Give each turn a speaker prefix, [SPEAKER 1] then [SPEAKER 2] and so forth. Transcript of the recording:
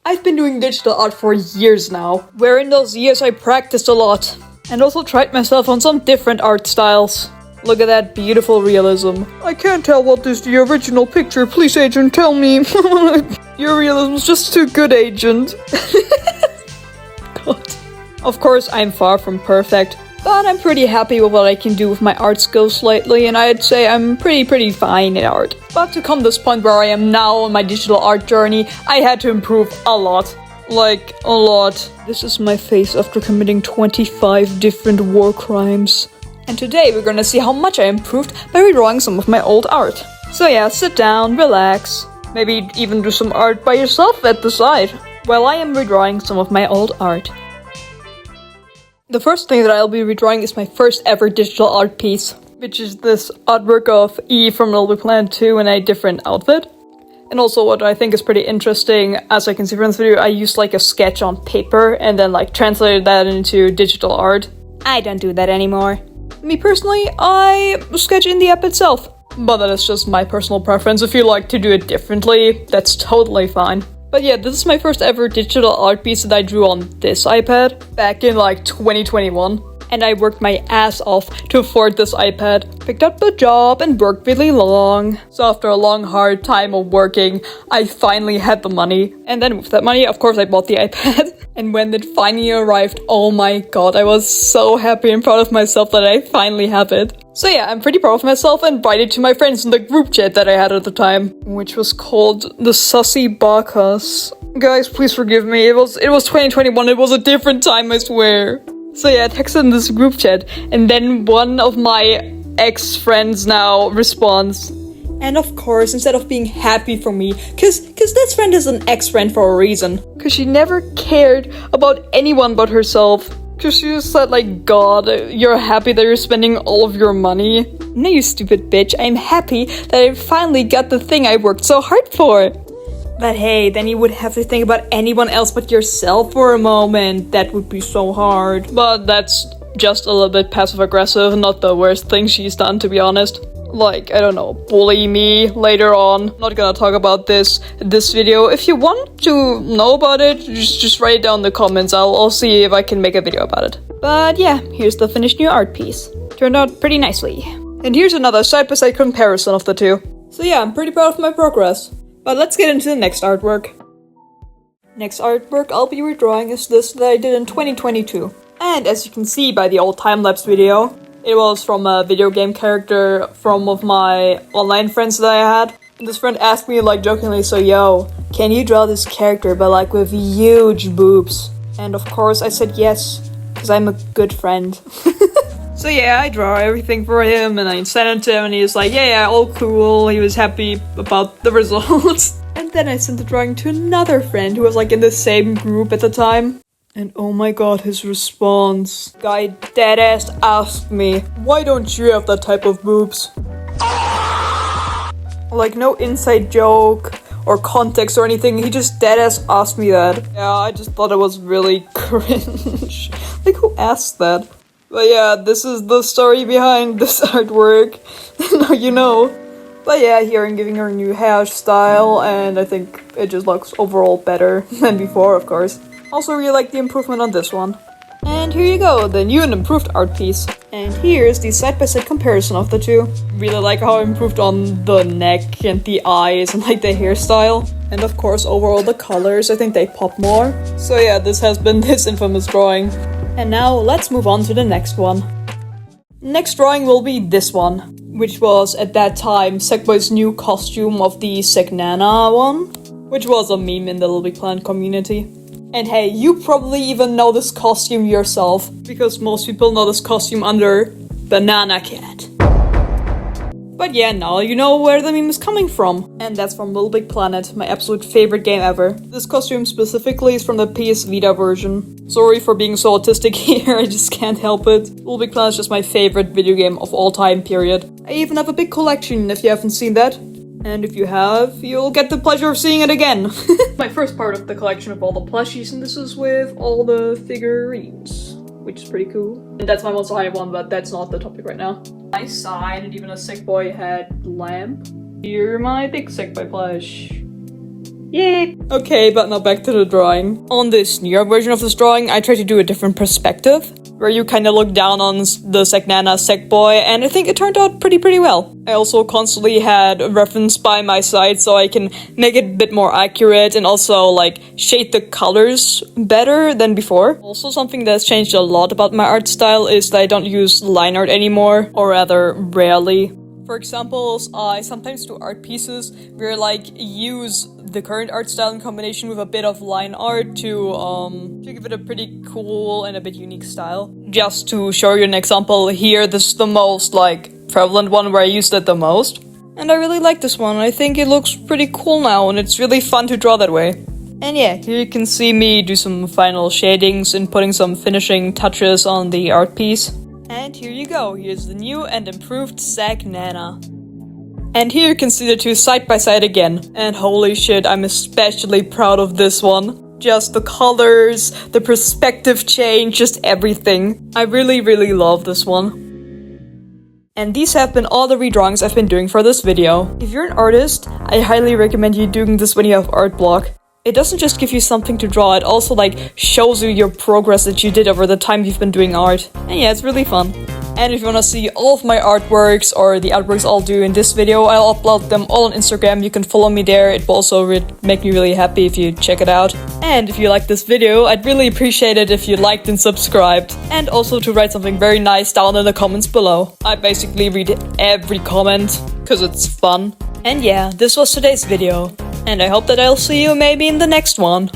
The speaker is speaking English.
[SPEAKER 1] I've been doing digital art for years now, where in those years I practiced a lot, and also tried myself on some different art styles. Look at that beautiful realism. I can't tell what is the original picture, please agent tell me. Your realism's just too good, agent. God. Of course, I'm far from perfect, but I'm pretty happy with what I can do with my art skills lately, and I'd say I'm pretty fine in art. But to come to this point where I am now on my digital art journey, I had to improve a lot. Like, a lot. This is my face after committing 25 different war crimes. And today we're gonna see how much I improved by redrawing some of my old art. So yeah, sit down, relax. Maybe even do some art by yourself at the side, while I am redrawing some of my old art. The first thing that I'll be redrawing is my first ever digital art piece, which is this artwork of E from Little Big Planet 2 in a different outfit. And also what I think is pretty interesting, as I can see from this video, I used like a sketch on paper and then like translated that into digital art. I don't do that anymore. Me personally, I sketch in the app itself. But that is just my personal preference. If you like to do it differently, that's totally fine. But yeah, this is my first ever digital art piece that I drew on this iPad back in like 2021. And I worked my ass off to afford this iPad. Picked up a job and worked really long. So after a long hard time of working, I finally had the money. And then with that money, of course, I bought the iPad. And when it finally arrived, oh my god, I was so happy and proud of myself that I finally have it. So yeah, I'm pretty proud of myself and invited to my friends in the group chat that I had at the time, which was called the Sussy Bacchus. Guys, please forgive me. It was 2021. It was a different time, I swear. So yeah, I texted in this group chat, and then one of my ex-friends now responds. And of course, instead of being happy for me, cause this friend is an ex-friend for a reason. Cause she never cared about anyone but herself. Cause she just said like, God, you're happy that you're spending all of your money? No, you stupid bitch, I'm happy that I finally got the thing I worked so hard for. But hey, then you would have to think about anyone else but yourself for a moment. That would be so hard. But that's just a little bit passive-aggressive, not the worst thing she's done, to be honest. Like, I don't know, bully me later on. Not gonna talk about this video. If you want to know about it, just write it down in the comments. I'll see if I can make a video about it. But yeah, here's the finished new art piece. Turned out pretty nicely. And here's another side-by-side comparison of the two. So yeah, I'm pretty proud of my progress. But let's get into the next artwork. Next artwork I'll be redrawing is this that I did in 2022. And as you can see by the old time-lapse video, it was from a video game character from one of my online friends that I had. And this friend asked me like jokingly, so yo, can you draw this character but like with huge boobs? And of course I said yes, because I'm a good friend. So yeah, I draw everything for him and I sent it to him and he was like, yeah, all cool. He was happy about the results. And then I sent the drawing to another friend who was like in the same group at the time. And oh my god, his response. Guy deadass asked me, why don't you have that type of boobs? Like no inside joke or context or anything, he just deadass asked me that. Yeah, I just thought it was really cringe. Like who asked that? But yeah, this is the story behind this artwork. Now you know. But yeah, here I'm giving her a new hairstyle, and I think it just looks overall better than before, of course. Also really like the improvement on this one. And here you go, the new and improved art piece. And here's the side-by-side comparison of the two. Really like how I improved on the neck and the eyes and like the hairstyle. And of course, overall the colors, I think they pop more. So yeah, this has been this infamous drawing. And now let's move on to the next one. Next drawing will be this one, which was at that time Sackboy's new costume of the Segnana one, which was a meme in the Little Big Planet community. And hey, you probably even know this costume yourself, because most people know this costume under Banana Cat. But yeah, now you know where the meme is coming from. And that's from Little Big Planet, my absolute favorite game ever. This costume specifically is from the PS Vita version. Sorry for being so autistic here, I just can't help it. Little Big Planet is just my favorite video game of all time, period. I even have a big collection if you haven't seen that. And if you have, you'll get the pleasure of seeing it again. My first part of the collection of all the plushies, and this is with all the figurines, which is pretty cool. And that's my Monster High one, but that's not the topic right now. Nice sign, and even a Sackboy head lamp. Here, my big Sackboy plush. Yay! Okay, but now back to the drawing. On this newer version of this drawing, I tried to do a different perspective, where you kind of look down on the Sagnana Sackboy, and I think it turned out pretty well. I also constantly had a reference by my side so I can make it a bit more accurate and also like shade the colors better than before. Also, something that's changed a lot about my art style is that I don't use line art anymore, or rather rarely. For example, I sometimes do art pieces where like use the current art style in combination with a bit of line art to give it a pretty cool and a bit unique style. Just to show you an example here, this is the most like prevalent one where I used it the most. And I really like this one. I think it looks pretty cool now and it's really fun to draw that way. And yeah, here you can see me do some final shadings and putting some finishing touches on the art piece. And here you go, here's the new and improved Sagnana. And here you can see the two side by side again. And holy shit, I'm especially proud of this one. Just the colors, the perspective change, just everything. I really love this one. And these have been all the redrawings I've been doing for this video. If you're an artist, I highly recommend you doing this when you have art block. It doesn't just give you something to draw, it also like shows you your progress that you did over the time you've been doing art. And yeah, it's really fun. And if you wanna see all of my artworks or the artworks I'll do in this video, I'll upload them all on Instagram. You can follow me there. It will also make me really happy if you check it out. And if you liked this video, I'd really appreciate it if you liked and subscribed. And also to write something very nice down in the comments below. I basically read every comment, cause it's fun. And yeah, this was today's video. And I hope that I'll see you maybe in the next one.